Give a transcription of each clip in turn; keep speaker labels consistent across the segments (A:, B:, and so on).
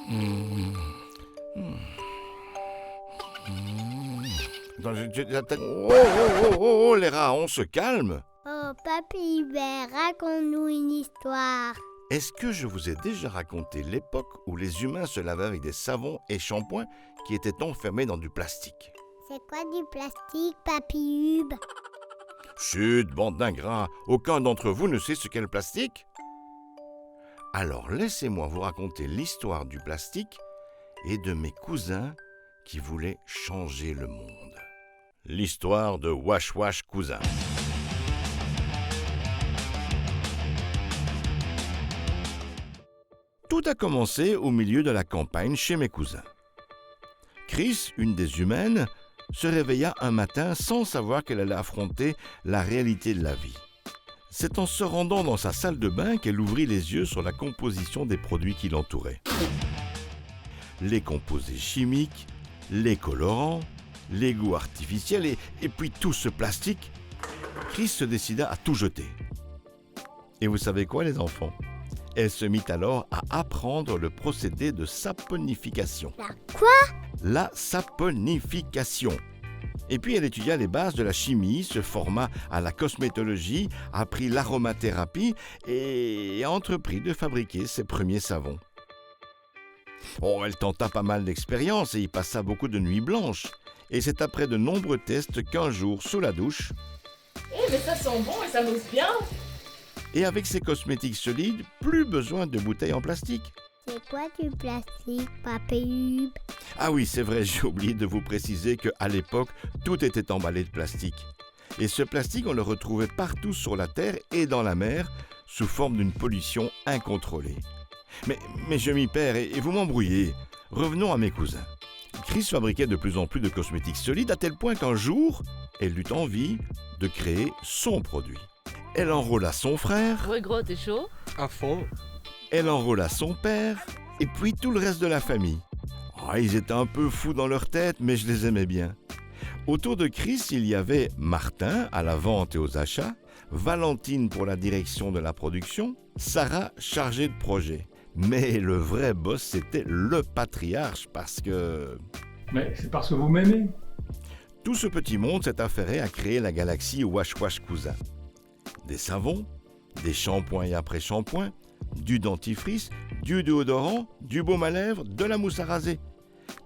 A: Mmh. Mmh. Attends, les rats, on se calme.
B: Oh, Papy Hubert, raconte-nous une histoire.
A: Est-ce que je vous ai déjà raconté l'époque où les humains se lavaient avec des savons et shampoings qui étaient enfermés dans du plastique?
B: C'est quoi du plastique, Papy Hub?
A: Chut, bande d'ingrats, aucun d'entre vous ne sait ce qu'est le plastique? Alors laissez-moi vous raconter l'histoire du plastique et de mes cousins qui voulaient changer le monde. L'histoire de Wash Wash Cousin. Tout a commencé au milieu de la campagne chez mes cousins. Chris, une des humaines, se réveilla un matin sans savoir qu'elle allait affronter la réalité de la vie. C'est en se rendant dans sa salle de bain qu'elle ouvrit les yeux sur la composition des produits qui l'entouraient. Les composés chimiques, les colorants, les goûts artificiels et puis tout ce plastique. Chris se décida à tout jeter. Et vous savez quoi, les enfants? Elle se mit alors à apprendre le procédé de saponification.
B: La quoi?
A: La saponification. Et puis elle étudia les bases de la chimie, se forma à la cosmétologie, apprit l'aromathérapie et entreprit de fabriquer ses premiers savons. Oh, elle tenta pas mal d'expériences et y passa beaucoup de nuits blanches. Et c'est après de nombreux tests qu'un jour, sous la douche,
C: mais ça sent bon et ça mousse bien.
A: et avec ses cosmétiques solides, plus besoin de bouteilles en plastique.
B: C'est quoi du plastique, Papy Hub?
A: Ah oui, c'est vrai, j'ai oublié de vous préciser qu'à l'époque, tout était emballé de plastique. Et ce plastique, on le retrouvait partout sur la Terre et dans la mer, sous forme d'une pollution incontrôlée. Mais je m'y perds et vous m'embrouillez. Revenons à mes cousins. Chris fabriquait de plus en plus de cosmétiques solides à tel point qu'un jour, elle eut envie de créer son produit. Elle enrôla son frère,
C: Ouais, gros, t'es chaud?
D: À fond.
A: elle enrôla son père et puis tout le reste de la famille. Ils étaient un peu fous dans leur tête, mais je les aimais bien. Autour de Chris, il y avait Martin à la vente et aux achats, Valentine pour la direction de la production, Sarah chargée de projet. Mais le vrai boss, c'était le patriarche parce que...
E: Mais c'est parce que vous m'aimez.
A: Tout ce petit monde s'est affairé à créer la galaxie Wash Wash Cousin. Des savons, des shampoings et après-shampoings, du dentifrice, du déodorant, du baume à lèvres, de la mousse à raser.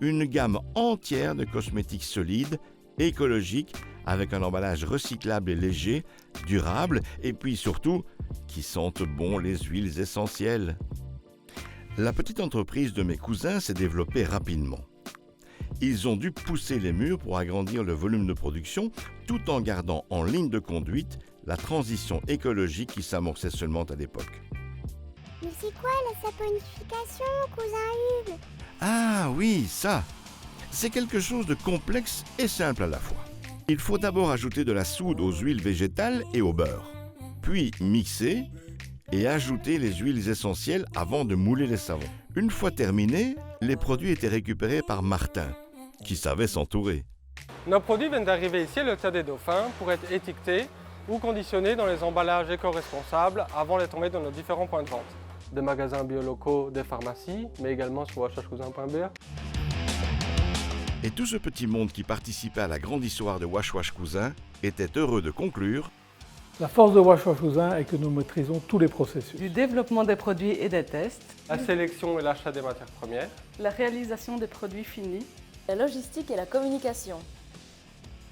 A: Une gamme entière de cosmétiques solides, écologiques, avec un emballage recyclable et léger, durable, et puis surtout, qui sentent bon les huiles essentielles. La petite entreprise de mes cousins s'est développée rapidement. Ils ont dû pousser les murs pour agrandir le volume de production, tout en gardant en ligne de conduite la transition écologique qui s'amorçait seulement à l'époque.
B: Mais c'est quoi la saponification, cousin Hub?
A: Ah oui, ça! C'est quelque chose de complexe et simple à la fois. Il faut d'abord ajouter de la soude aux huiles végétales et au beurre, puis mixer et ajouter les huiles essentielles avant de mouler les savons. Une fois terminé, les produits étaient récupérés par Martin, qui savait s'entourer.
D: Nos produits viennent d'arriver ici à l'Hôtel des Dauphins pour être étiquetés ou conditionnés dans les emballages éco-responsables avant d'être tombés dans nos différents points de vente. Des magasins bio-locaux, des pharmacies, mais également sur washwashcousin.be.
A: Et tout ce petit monde qui participait à la grande histoire de Wash Wash Cousin était heureux de conclure.
E: La force de Wash Wash Cousin est que nous maîtrisons tous les processus.
C: Du développement des produits et des tests,
D: La sélection et l'achat des matières premières.
C: la réalisation des produits finis,
F: La logistique et la communication.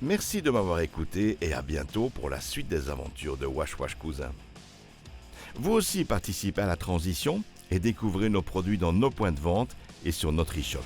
A: Merci de m'avoir écouté et à bientôt pour la suite des aventures de Wash Wash Cousin. Vous aussi participez à la transition et découvrez nos produits dans nos points de vente et sur notre e-shop.